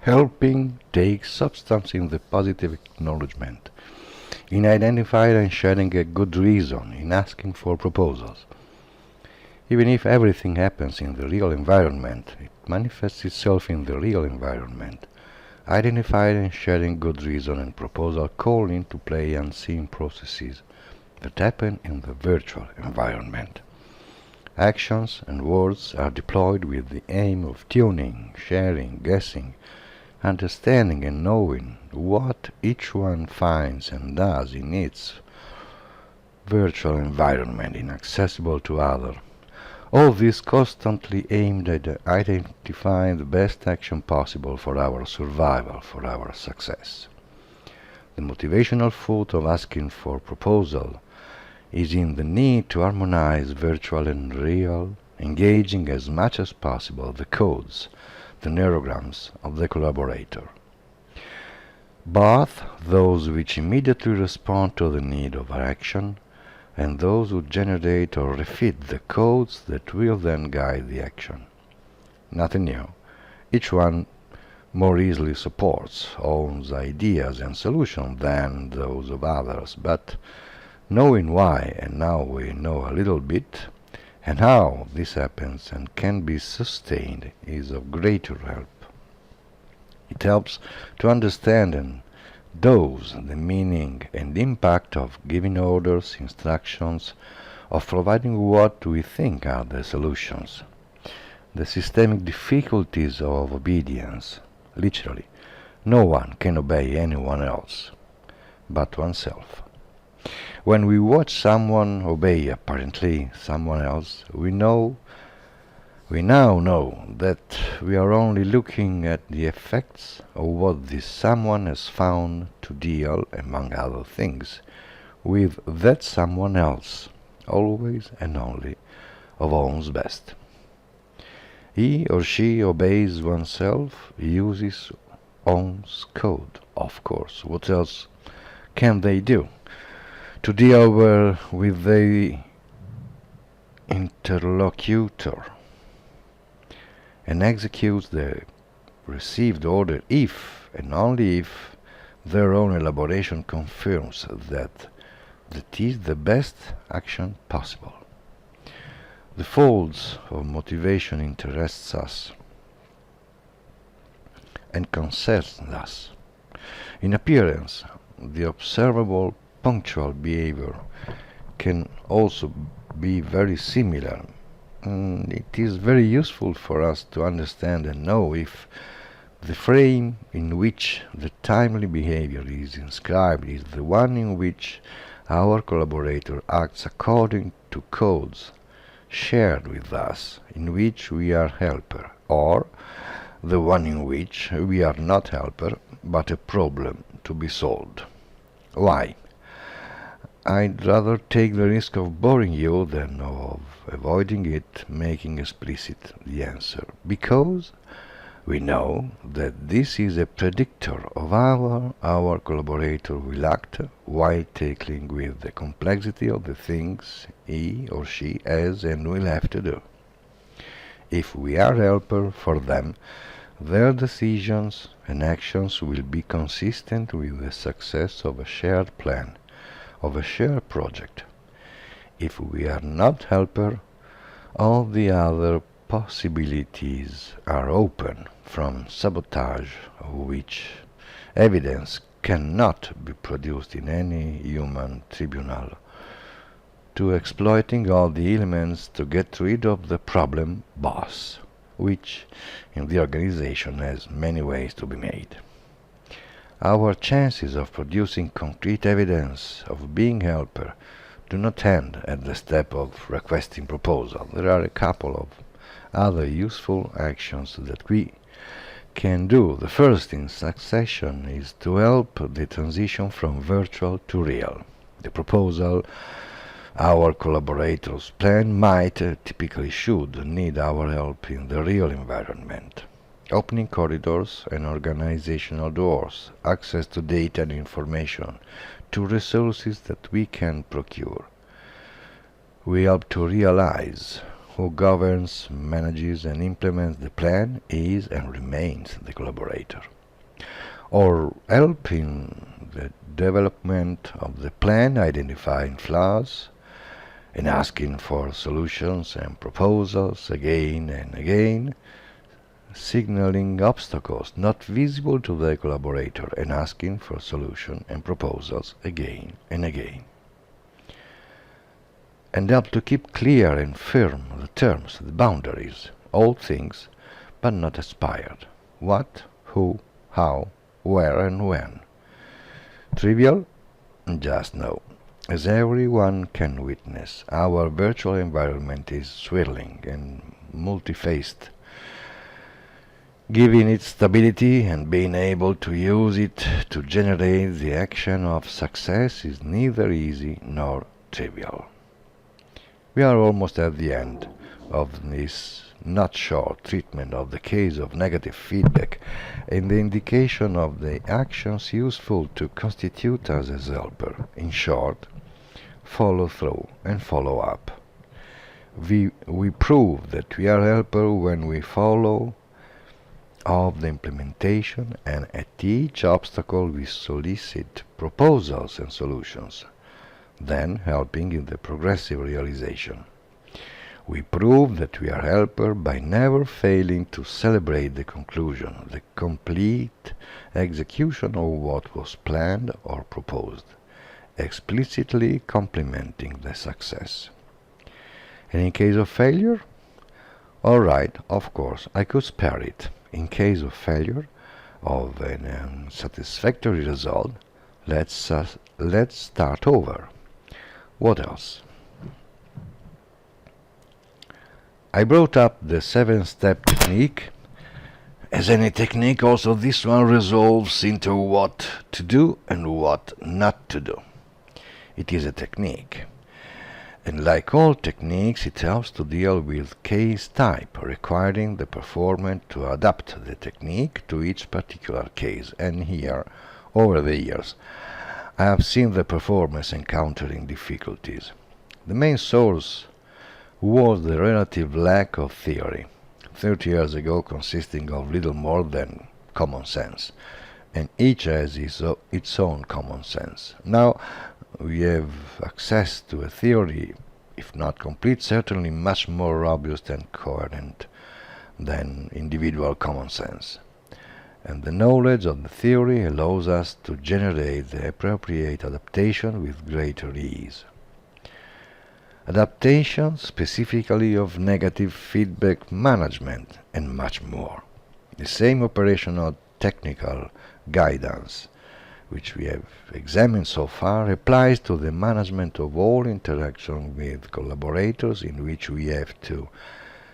Helping takes substance in the positive acknowledgement, in identifying and sharing a good reason, in asking for proposals. Even if everything happens in the real environment, it manifests itself in the real environment. Identifying and sharing good reason and proposal call into play unseen processes that happen in the virtual environment. Actions and words are deployed with the aim of tuning, sharing, guessing, understanding and knowing what each one finds and does in its virtual environment inaccessible to others. All this constantly aimed at identifying the best action possible for our survival, for our success. The motivational fruit of asking for proposal is in the need to harmonize virtual and real, engaging as much as possible the codes, the neurograms of the collaborator. Both those which immediately respond to the need of action and those who generate or refit the codes that will then guide the action. Nothing new. Each one more easily supports, owns ideas and solutions than those of others, but knowing why, and now we know a little bit, and how this happens and can be sustained is of greater help. It helps to understand and dose the meaning and impact of giving orders, instructions, of providing what we think are the solutions. The systemic difficulties of obedience. Literally, no one can obey anyone else but oneself. When we watch someone obey apparently someone else, we now know that we are only looking at the effects of what this someone has found to deal, among other things, with that someone else, always and only of one's best. He or she obeys oneself, uses one's code, of course. What else can they do? To deal with the interlocutor and executes the received order if and only if their own elaboration confirms that is the best action possible. The folds of motivation interests us and concerns us. In appearance, the observable punctual behavior can also be very similar. It is very useful for us to understand and know if the frame in which the timely behavior is inscribed is the one in which our collaborator acts according to codes shared with us, in which we are helper, or the one in which we are not helper, but a problem to be solved. Why? I'd rather take the risk of boring you than of avoiding it, making explicit the answer, because we know that this is a predictor of how our collaborator will act while tackling with the complexity of the things he or she has and will have to do. If we are helper for them, their decisions and actions will be consistent with the success of a shared plan, of a shared project. If we are not helper, all the other possibilities are open, from sabotage, of which evidence cannot be produced in any human tribunal, to exploiting all the elements to get rid of the problem boss, which in the organization has many ways to be made. Our chances of producing concrete evidence of being helper do not end at the step of requesting proposal. There are a couple of other useful actions that we can do. The first in succession is to help the transition from virtual to real. The proposal our collaborators plan might, typically should, need our help in the real environment. Opening corridors and organizational doors, access to data and information, to resources that we can procure. We help to realize who governs, manages and implements the plan is and remains the collaborator. or help in the development of the plan, identifying flaws and asking for solutions and proposals again and again, signaling obstacles not visible to the collaborator and asking for solutions and proposals again and again. And help to keep clear and firm the terms, the boundaries, all things, but not expired. What, who, how, where and when. Trivial? Just no. As everyone can witness, our virtual environment is swirling and multifaced. Giving it stability and being able to use it to generate the action of success is neither easy nor trivial. We are almost at the end of this not short treatment of the case of negative feedback and the indication of the actions useful to constitute us as helper. In short, follow through and follow up. We prove that we are helper when we follow of the implementation, and at each obstacle we solicit proposals and solutions, then helping in the progressive realization. We prove that we are helper by never failing to celebrate the conclusion, the complete execution of what was planned or proposed, explicitly complimenting the success. And in case of failure? All right, of course, I could spare it. In case of failure of an unsatisfactory result, let's start over. What else? I brought up the 7-step technique. As any technique, also this one resolves into what to do and what not to do. It is a technique. And like all techniques, it helps to deal with case type, requiring the performer to adapt the technique to each particular case. And here, over the years, I have seen the performers encountering difficulties. The main source was the relative lack of theory, 30 years ago consisting of little more than common sense, and each has its own common sense. Now, we have access to a theory, if not complete, certainly much more robust and coherent than individual common sense. And the knowledge of the theory allows us to generate the appropriate adaptation with greater ease. Adaptation specifically of negative feedback management and much more. The same operational technical guidance which we have examined so far applies to the management of all interaction with collaborators, in which we have to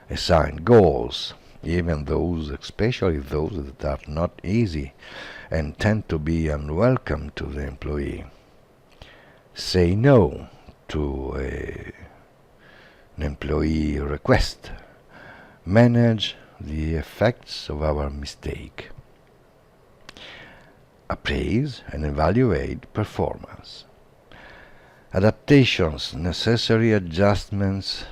assign goals, even those, especially those that are not easy and tend to be unwelcome to the employee. Say no to an employee request. Manage the effects of our mistake. Appraise and evaluate performance. Adaptations, necessary adjustments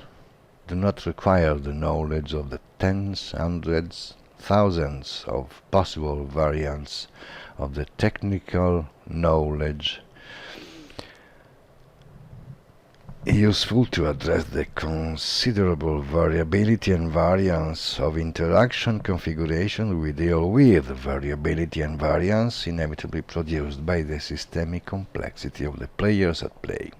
do not require the knowledge of the tens, hundreds, thousands of possible variants of the technical knowledge useful to address the considerable variability and variance of interaction configuration we deal with, variability and variance inevitably produced by the systemic complexity of the players at play.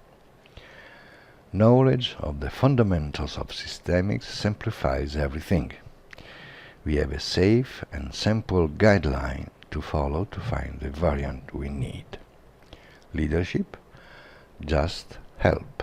Knowledge of the fundamentals of systemics simplifies everything. We have a safe and simple guideline to follow to find the variant we need. Leadership, just help.